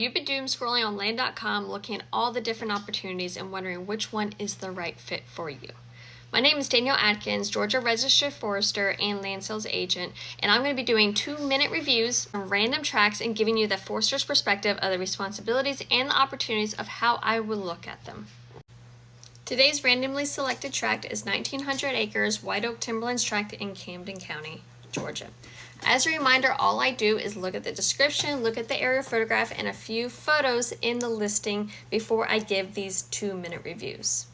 You've been doom scrolling on land.com looking at all the different opportunities and wondering which one is the right fit for you. My name is Danielle Atkins, Georgia Registered Forester and Land Sales Agent, and I'm going to be doing 2-minute reviews on random tracts and giving you the forester's perspective of the responsibilities and the opportunities of how I would look at them. Today's randomly selected tract is 1,900 acres White Oak Timberlands tract in Camden County, Georgia. As a reminder, all I do is look at the description, look at the aerial photograph, and a few photos in the listing before I give these 2-minute reviews.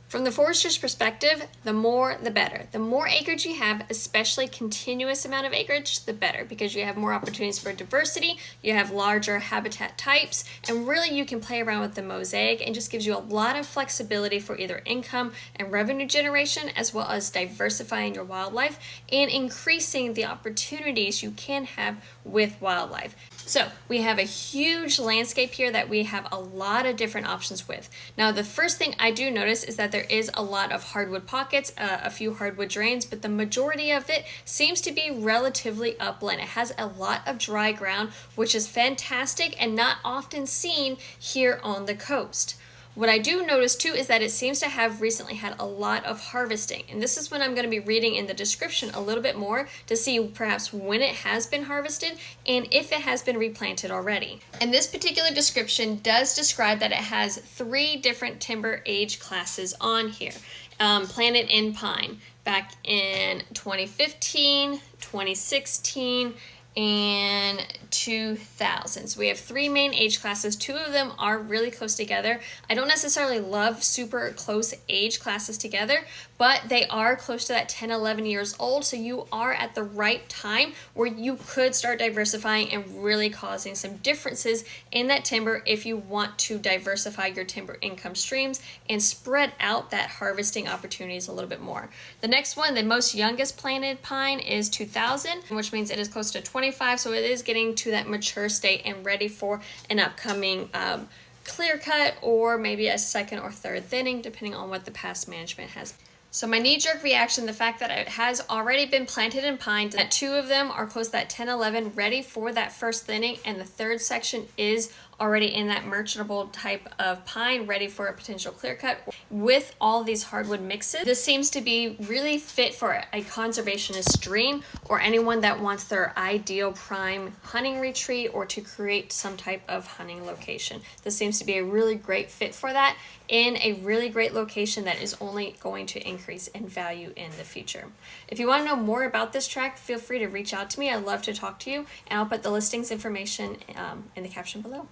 From the forester's perspective, the more the better. The more acreage you have, especially continuous amount of acreage, the better, because you have more opportunities for diversity, you have larger habitat types, and really you can play around with the mosaic and just gives you a lot of flexibility for either income and revenue generation, as well as diversifying your wildlife and increasing the opportunities you can have with wildlife. So we have a huge landscape here that we have a lot of different options with. Now, the first thing I do notice is that there is a lot of hardwood pockets, a few hardwood drains, but the majority of it seems to be relatively upland. It has a lot of dry ground, which is fantastic and not often seen here on the coast. What I do notice too is that it seems to have recently had a lot of harvesting, and this is when I'm going to be reading in the description a little bit more to see perhaps when it has been harvested and if it has been replanted already. And this particular description does describe that it has 3 different timber age classes on here, planted in pine back in 2015, 2016, and 2000. So we have 3 main age classes. 2 of them are really close together. I don't necessarily love super close age classes together, but they are close to that 10, 11 years old. So you are at the right time where you could start diversifying and really causing some differences in that timber if you want to diversify your timber income streams and spread out that harvesting opportunities a little bit more. The next one, the most youngest planted pine, is 2000, which means it is close to 25, so it is getting to that mature state and ready for an upcoming clear cut or maybe a second or third thinning, depending on what the past management has. So my knee-jerk reaction, the fact that it has already been planted in pine, that 2 of them are close to that 10, 11, ready for that first thinning, and the third section is already in that merchantable type of pine, ready for a potential clear cut with all these hardwood mixes. This seems to be really fit for a conservationist stream or anyone that wants their ideal prime hunting retreat or to create some type of hunting location. This seems to be a really great fit for that in a really great location that is only going to increase in value in the future. If you want to know more about this tract, feel free to reach out to me. I'd love to talk to you, and I'll put the listings information in the caption below.